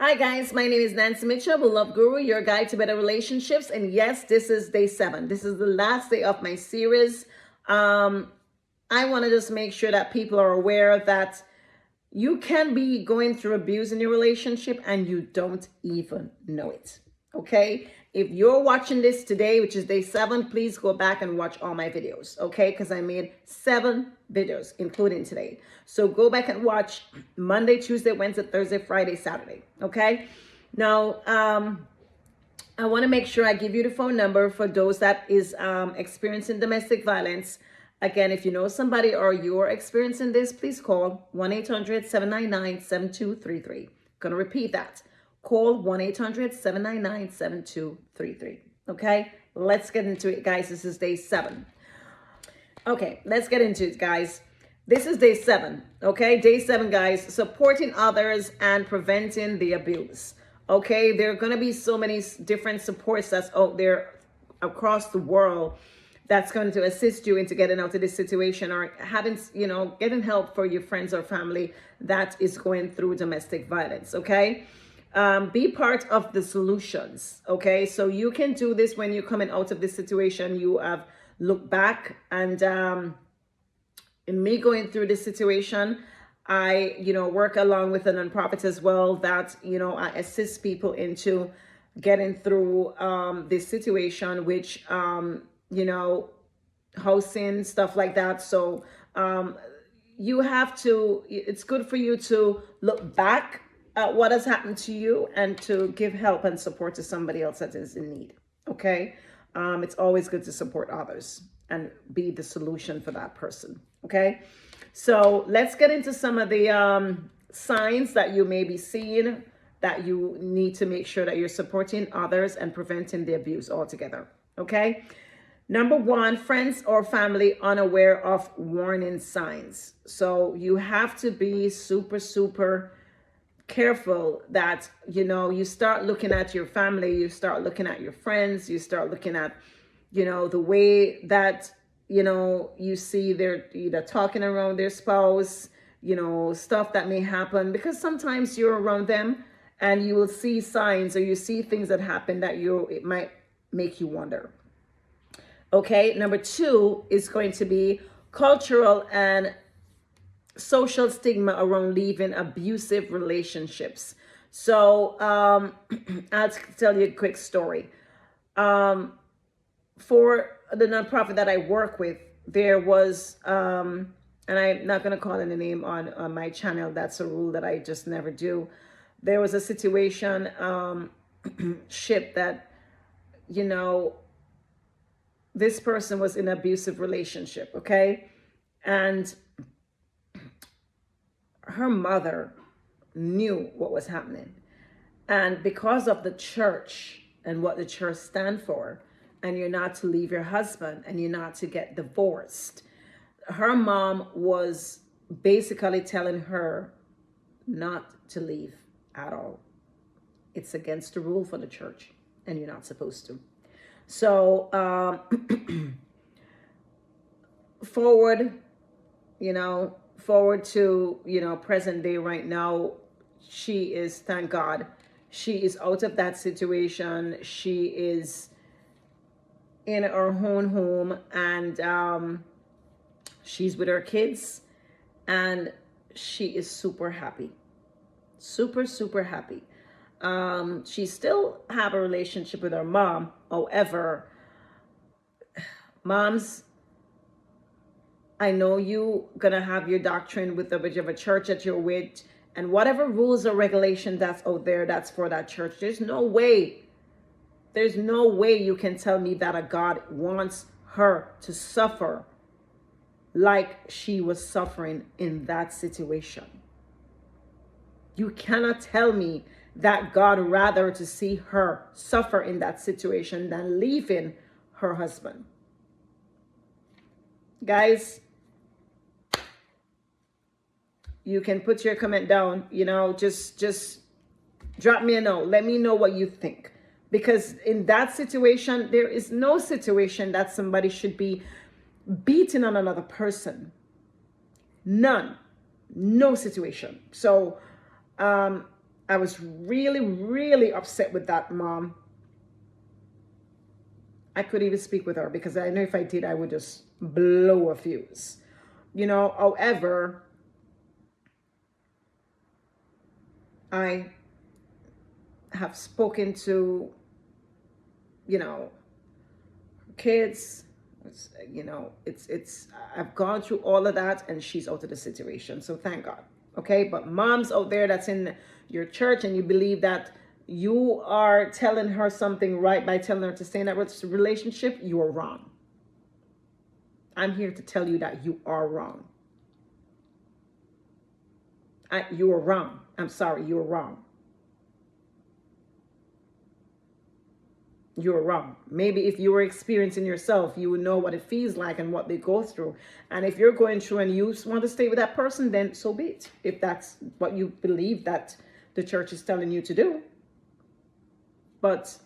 Hi guys, my name is Nancy Mitchell, the Love Guru, your guide to better relationships. And yes, this is day 7. This is the last day of my series. I want to just make sure that people are aware that you can be going through abuse in your relationship and you don't even know it. Okay? If you're watching this today, which is day 7, please go back and watch all my videos. Okay? Because I made 7 videos, including today. So go back and watch Monday, Tuesday, Wednesday, Thursday, Friday, Saturday. Okay? Now, I want to make sure I give you the phone number for those that is experiencing domestic violence. Again, if you know somebody or you're experiencing this, please call 1-800-799-7233. I'm going to repeat that. Call 1-800-799-7233. Okay, let's get into it, guys. This is day 7. Okay, let's get into it, guys. This is day 7. Okay, day 7, guys. Supporting others and preventing the abuse. Okay, there are going to be so many different supports that's out there across the world that's going to assist you into getting out of this situation or having, getting help for your friends or family that is going through domestic violence. Okay, be part of the solutions. Okay, so you can do this when you're coming out of this situation. You have looked back, and in me going through this situation, I, work along with a nonprofit as well that, I assist people into getting through this situation, which, housing, stuff like that. So you have to, it's good for you to look back at what has happened to you and to give help and support to somebody else that is in need. Okay. It's always good to support others and be the solution for that person. Okay. So let's get into some of the signs that you may be seeing that you need to make sure that you're supporting others and preventing the abuse altogether. Okay. Number 1, friends or family unaware of warning signs. So you have to be super careful that, you start looking at your family, you start looking at your friends, you start looking at, the way that, you see they're either talking around their spouse, stuff that may happen, because sometimes you're around them and you will see signs or you see things that happen that it might make you wonder. Okay, number 2 is going to be cultural and social stigma around leaving abusive relationships. So I'll tell you a quick story. For the nonprofit that I work with, there was, and I'm not going to call any name on my channel. That's a rule that I just never do. There was a situation, ship that, this person was in an abusive relationship, okay? And her mother knew what was happening. And because of the church and what the church stand for, and you're not to leave your husband and you're not to get divorced, her mom was basically telling her not to leave at all. It's against the rule for the church and you're not supposed to. So forward to, present day right now, she is, thank God, she is out of that situation. She is in her own home, and she's with her kids, and she is super happy. Super happy. She still have a relationship with her mom. However, moms, I know you gonna have your doctrine with whichever church that you're with, and whatever rules or regulation that's out there, that's for that church. There's no way you can tell me that a God wants her to suffer like she was suffering in that situation. You cannot tell me that God rather to see her suffer in that situation than leaving her husband. Guys, you can put your comment down, just drop me a note. Let me know what you think. Because in that situation, there is no situation that somebody should be beating on another person. None. No situation. So I was really, really upset with that mom. I couldn't even speak with her because I know if I did, I would just blow a fuse. However, I have spoken to, kids. It's I've gone through all of that, and she's out of the situation. So thank God. Okay, but moms out there that's in your church and you believe that you are telling her something right by telling her to stay in that relationship, you are wrong. I'm here to tell you that you are wrong. You are wrong. I'm sorry, you are wrong. You're wrong. Maybe if you were experiencing yourself, you would know what it feels like and what they go through. And if you're going through and you want to stay with that person, then so be it. If that's what you believe that the church is telling you to do. But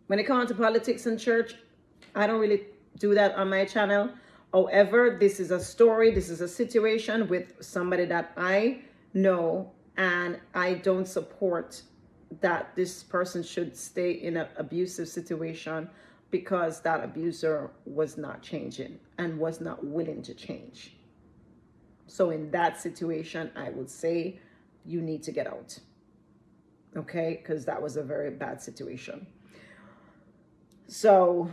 when it comes to politics and church, I don't really do that on my channel. However, this is a story. This is a situation with somebody that I know, and I don't support that this person should stay in an abusive situation because that abuser was not changing and was not willing to change. So in that situation, I would say you need to get out. Okay? Because that was a very bad situation. So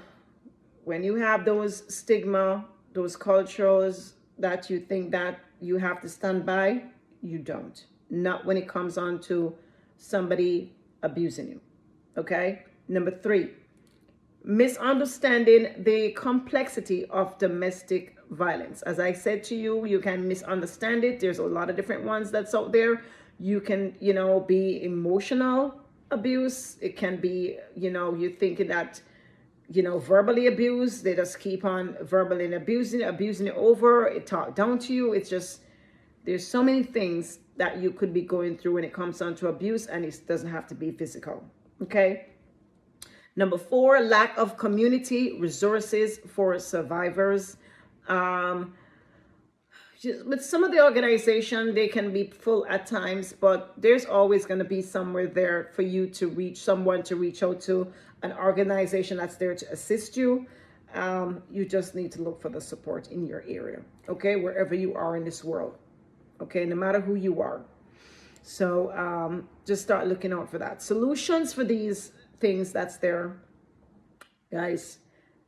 when you have those stigma, those cultures that you think that you have to stand by, you don't. Not when it comes on to somebody abusing you. Okay? Number 3, misunderstanding the complexity of domestic violence. As I said to you, you can misunderstand it. There's a lot of different ones that's out there. You can, be emotional abuse. It can be, you're thinking that, verbally abused. They just keep on verbally abusing it over. It talk down to you. It's just, there's so many things that you could be going through when it comes down to abuse, and it doesn't have to be physical. Okay. Number 4, lack of community resources for survivors. With some of the organization, they can be full at times, but there's always going to be somewhere there for you to reach, someone to reach out to, an organization that's there to assist you. You just need to look for the support in your area, okay, wherever you are in this world, okay, no matter who you are. So just start looking out for that. Solutions for these things that's there. Guys,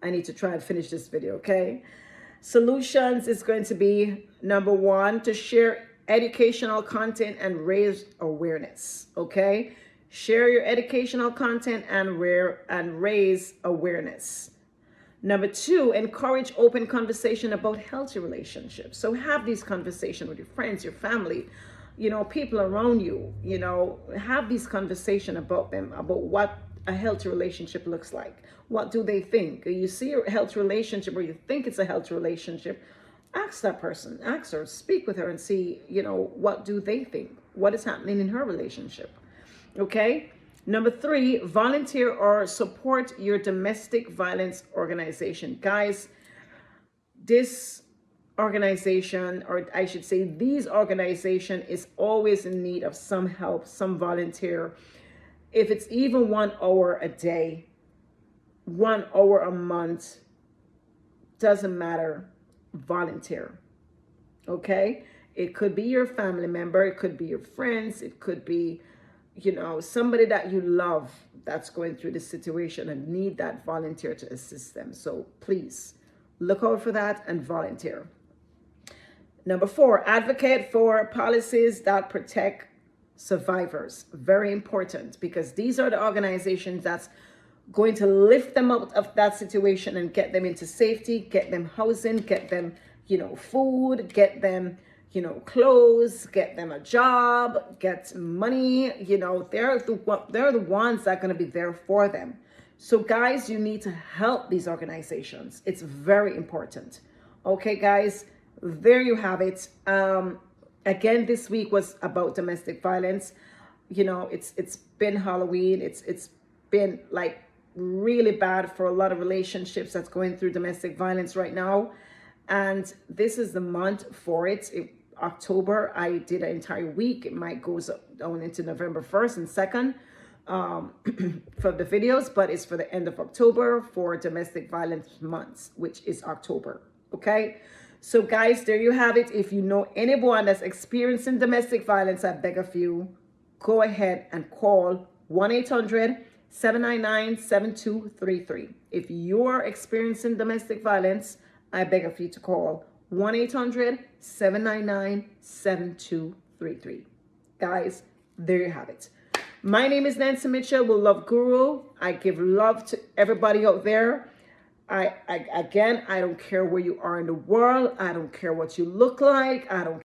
I need to try and finish this video, okay? Solutions is going to be, number 1, to share educational content and raise awareness, okay? Share your educational content and raise awareness. Number 2, encourage open conversation about healthy relationships. So have these conversations with your friends, your family, people around you, have these conversations about them, about what a healthy relationship looks like. What do they think? You see a healthy relationship, or you think it's a healthy relationship, ask that person, ask her, speak with her and see, what do they think? What is happening in her relationship? Okay. Number 3, volunteer or support your domestic violence organization. Guys, this organization, or I should say these organization, is always in need of some help, some volunteer. If it's even 1 hour a day, 1 hour a month, doesn't matter, volunteer. Okay? It could be your family member, it could be your friends, it could be, somebody that you love that's going through this situation and need that volunteer to assist them. So please look out for that and volunteer. Number 4, advocate for policies that protect survivors. Very important, because these are the organizations that's going to lift them out of that situation and get them into safety, get them housing, get them, food, get them, clothes, get them a job, get money. They're the ones that are going to be there for them. So guys, you need to help these organizations. It's very important. Okay, guys, there you have it. Again, this week was about domestic violence. It's been Halloween. It's been like really bad for a lot of relationships that's going through domestic violence right now. And this is the month for it. October. I did an entire week. It might goes on into November 1st and 2nd for the videos, but it's for the end of October for domestic violence months, which is October. Okay. So guys, there you have it. If you know anyone that's experiencing domestic violence, I beg of you, go ahead and call 1-800-799-7233. If you're experiencing domestic violence, I beg of you to call 1-800-799-7233. Guys, there you have it. My name is Nancy Mitchell, the Love Guru. I give love to everybody out there. I don't care where you are in the world. I don't care what you look like. I don't